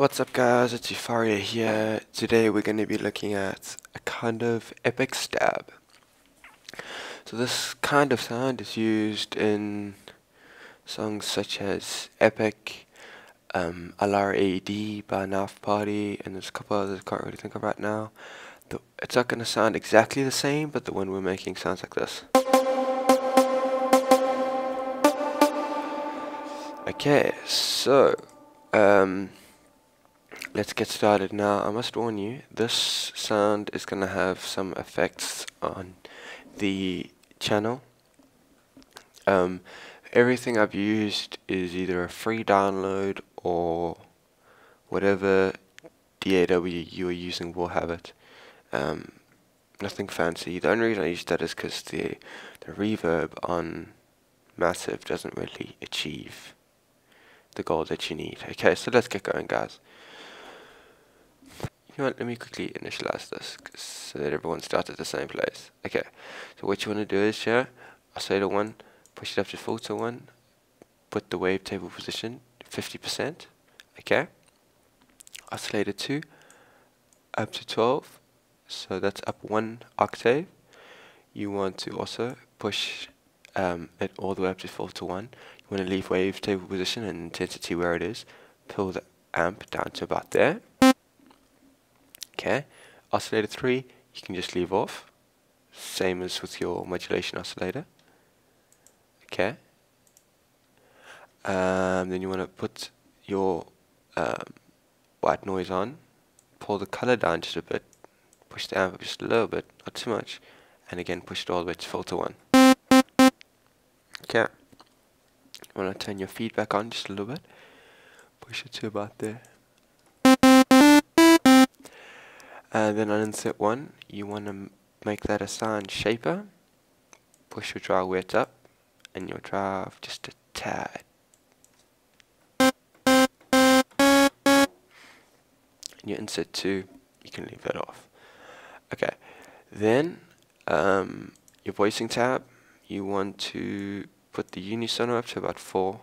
What's up guys, it's Euphoria here. Today we're going to be looking at a kind of epic stab. So this kind of sound is used in songs such as Epic, LRAD by Knife Party, and there's a couple others I can't really think of right now. It's not going to sound exactly the same, but the one we're making sounds like this. Okay, so let's get started now. I must warn you, this sound is going to have some effects on the channel. Everything I've used is either a free download or whatever DAW you are using will have it. Nothing fancy. The only reason I use that is because the reverb on Massive doesn't really achieve the goal that you need. Okay, so let's get going, guys. You know what, let me quickly initialize this so that everyone starts at the same place. Okay, so what you want to do is here, oscillator 1, push it up to filter 1, put the wavetable position 50%, okay. Oscillator 2, up to 12, so that's up 1 octave. You want to also push it all the way up to filter 1. You want to leave wavetable position and intensity where it is, pull the amp down to about there. Okay, oscillator 3 you can just leave off, same as with your modulation oscillator. Okay, then you want to put your white noise on, pull the color down just a bit, push the amp up just a little bit, not too much, and again push it all the way to filter 1. Okay, you want to turn your feedback on just a little bit, push it to about there. And then on insert 1, you want to make that a sound shaper. Push your dry wet up, and your drive just a tad. And your insert 2, you can leave that off. Okay, then your voicing tab, you want to put the unisono up to about 4.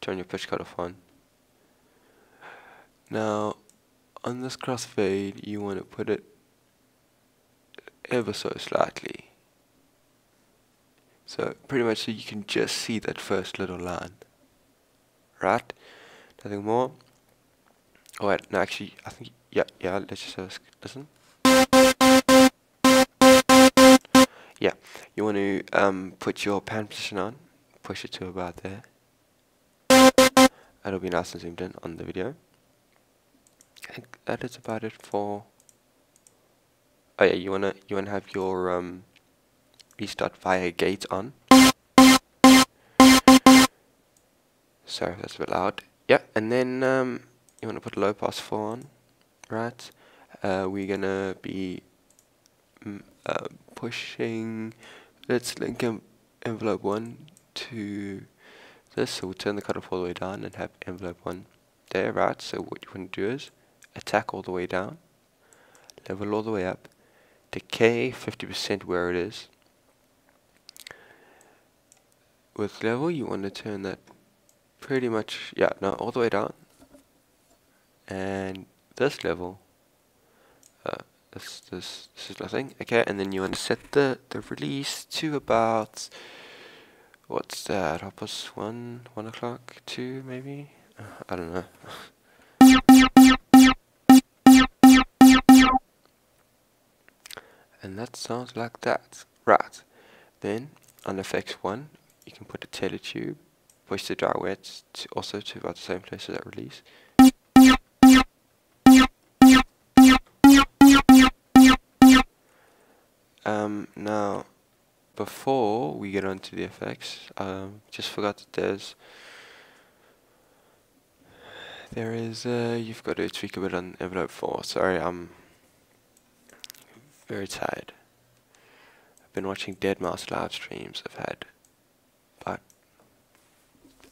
Turn your pitch cutoff on. Now, on this crossfade, you want to put it ever so slightly. So pretty much so you can just see that first little line. Right? Nothing more. Oh wait, no actually, I think, yeah, let's just listen. Yeah, you want to put your pan position on, push it to about there. That'll be nice and zoomed in on the video. I think that is about it for. Oh yeah, you wanna have your restart via gate on. Sorry, that's a bit loud. Yeah, and then you wanna put low pass 4 on, right? We're gonna be pushing. Let's link envelope 1 to this, so we'll turn the cutoff all the way down and have envelope 1 there, right? So what you want to do is attack all the way down, level all the way up, decay 50% where it is. With level, you want to turn that pretty much, yeah, no, all the way down. And this level, this is nothing. Okay, and then you want to set the release to about, what's that? 1 o'clock, 2 maybe? I don't know. And that sounds like that. Right. Then on effects 1, you can put a teletube, push the dry wet also to about the same place as that release. Now, before we get on to the effects, just forgot that there is you've got to tweak a bit on envelope 4. Sorry, I'm very tired. I've been watching Deadmau5 live streams. I've had about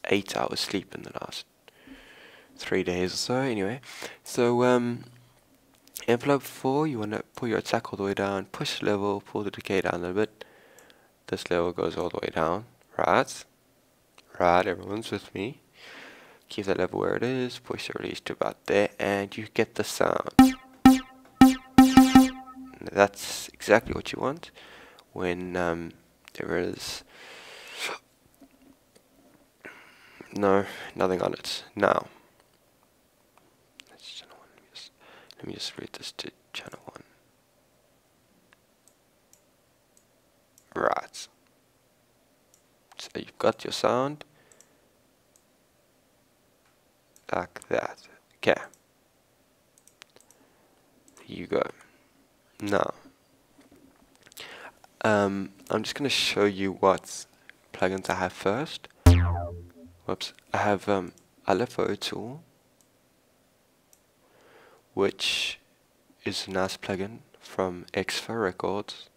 8 hours sleep in the last 3 days or so. Anyway, so envelope 4, you want to pull your attack all the way down, push the level, pull the decay down a little bit. This level goes all the way down, right? Right, everyone's with me. keep the level where it is, push the release to about there, and you get the sound. That's exactly what you want when there is nothing on it. Now, that's channel 1. Let me just read this to channel 1. Right. So you've got your sound like that. Okay. Here you go. Now, I'm just going to show you what plugins I have first. Whoops. I have LFO tool, which is a nice plugin from Exfa Records.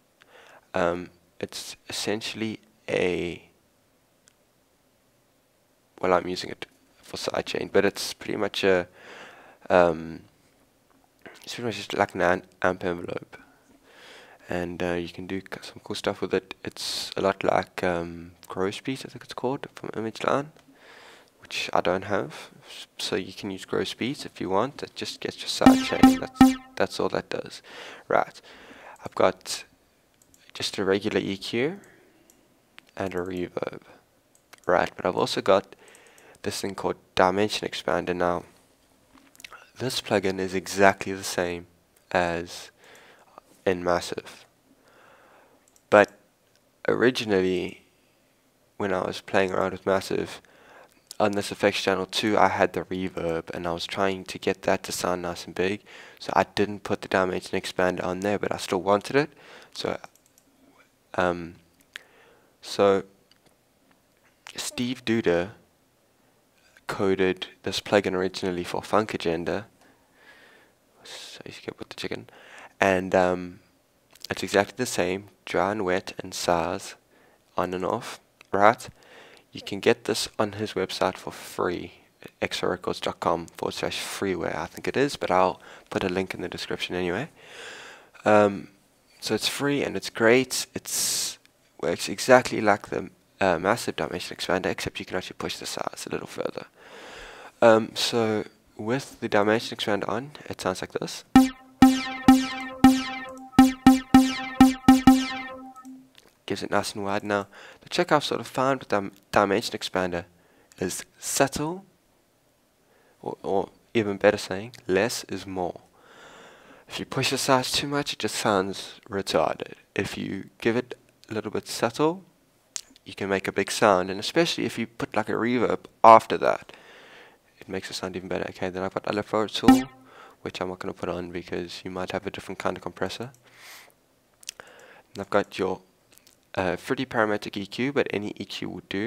It's essentially well, I'm using it for sidechain, but it's pretty much a it's pretty much just like an amp envelope, and you can do some cool stuff with it. It's a lot like Gross Beat, I think it's called, from ImageLine, which I don't have. So you can use Gross Beat if you want. It just gets your sidechain. That's all that does. Right. I've got just a regular EQ and a reverb. Right, but I've also got this thing called Dimension Expander. Now, this plugin is exactly the same as in Massive, but originally when I was playing around with Massive on this effects channel 2, I had the reverb and I was trying to get that to sound nice and big, so I didn't put the Dimension Expander on there, but I still wanted it. So Steve Duda coded this plugin originally for Funk Agenda, so you can put the chicken, and it's exactly the same, dry and wet and SARS, on and off, right? You can get this on his website for free, extrarecords.com/freeware, I think it is, but I'll put a link in the description anyway. So it's free and it's great. It works exactly like the Massive Dimension Expander, except you can actually push the SARS a little further. So with the Dimension Expander on, it sounds like this. Gives it nice and wide. Now, the trick I've sort of found with the Dimension Expander is subtle, or even better saying, less is more. If you push the size too much, it just sounds retarded. If you give it a little bit subtle, you can make a big sound, and especially if you put like a reverb after that, it makes it sound even better. Okay, then I've got LFO tool, which I'm not going to put on because you might have a different kind of compressor. And I've got your pretty parametric EQ, but any EQ would do.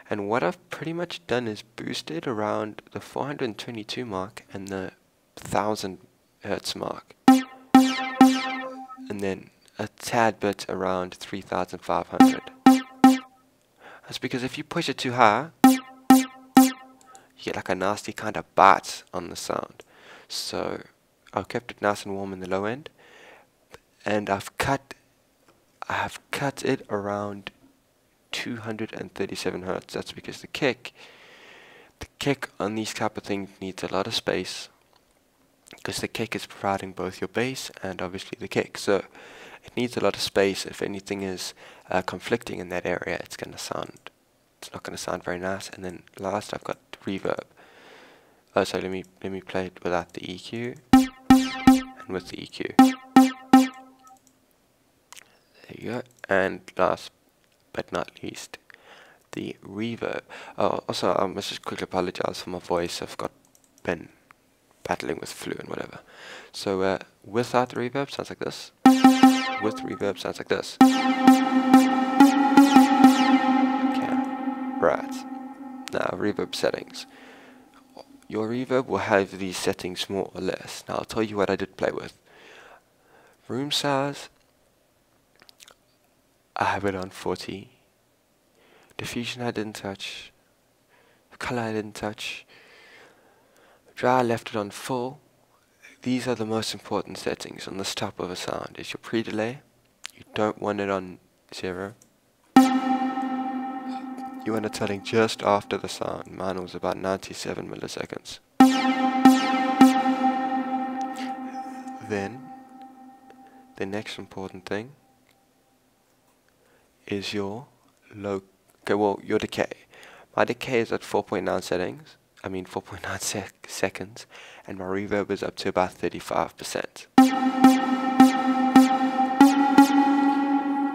And what I've pretty much done is boosted around the 422 mark and the 1000 Hertz mark, and then a tad bit around 3500. That's because if you push it too high, you get like a nasty kind of bite on the sound. So I've kept it nice and warm in the low end, and I've cut it around 237 Hertz. That's because the kick on these type of things needs a lot of space, because the kick is providing both your bass and obviously the kick, so it needs a lot of space. If anything is conflicting in that area, it's not going to sound very nice. And then last, I've got reverb. Oh, so let me play it without the EQ and with the EQ. There you go. And last but not least, the reverb. Oh, also, I must just quickly apologize for my voice. I've been battling with flu and whatever. So without the reverb, sounds like this. With reverb, sounds like this. Okay, right. Now, reverb settings. Your reverb will have these settings more or less. Now, I'll tell you what I did play with. Room size, I have it on 40. Diffusion I didn't touch. Color I didn't touch. Dry I left it on full. These are the most important settings on this type of a sound. Is your pre-delay. You don't want it on 0. you want it telling just after the sound. Mine was about 97 milliseconds. Then the next important thing is your your decay. My decay is at 4.9 seconds, and my reverb is up to about 35%.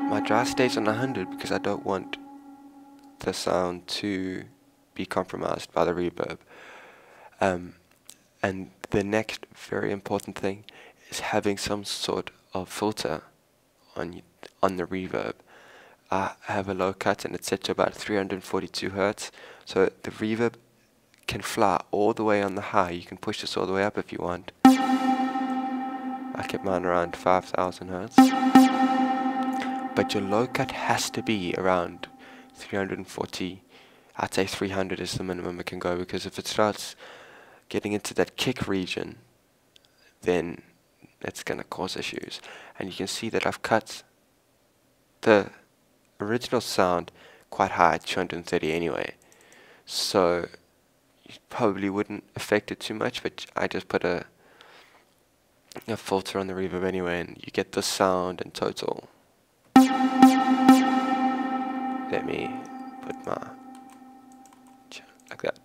My dry stays on 100 because I don't want the sound to be compromised by the reverb. And the next very important thing is having some sort of filter on the reverb. I have a low cut and it's set to about 342 Hertz, so the reverb can fly all the way on the high. You can push this all the way up if you want. I kept mine around 5000 Hertz. But your low cut has to be around 340. I'd say 300 is the minimum it can go, because if it starts getting into that kick region, then it's going to cause issues. And you can see that I've cut the original sound quite high at 230 anyway, so you probably wouldn't affect it too much, but I just put a filter on the reverb anyway, and you get the sound in total. Let me put my like that.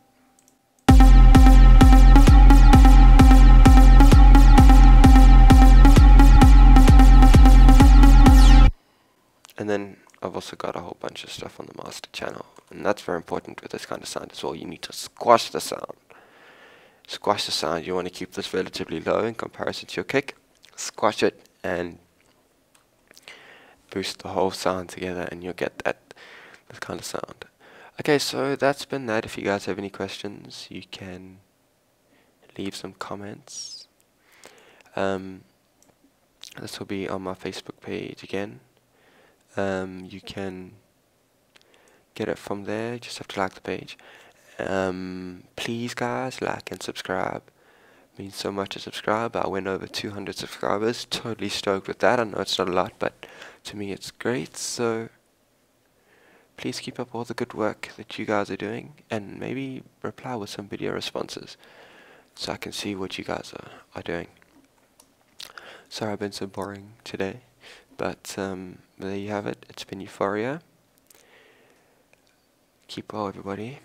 And then I've also got a whole bunch of stuff on the master channel, and that's very important with this kind of sound as well. You need to squash the sound. Squash the sound. You want to keep this relatively low in comparison to your kick. Squash it and boost the whole sound together, and you'll get this kind of sound. Okay, so that's been that. If you guys have any questions, you can leave some comments. This will be on my Facebook page again. You can get it from there. You just have to like the page. Please guys, like and subscribe. It means so much to subscribe. I went over 200 subscribers. Totally stoked with that. I know it's not a lot, but to me it's great. So please keep up all the good work that you guys are doing, and maybe reply with some video responses so I can see what you guys are doing. Sorry I've been so boring today, but there you have it. It's been Euphoria. Keep well, everybody.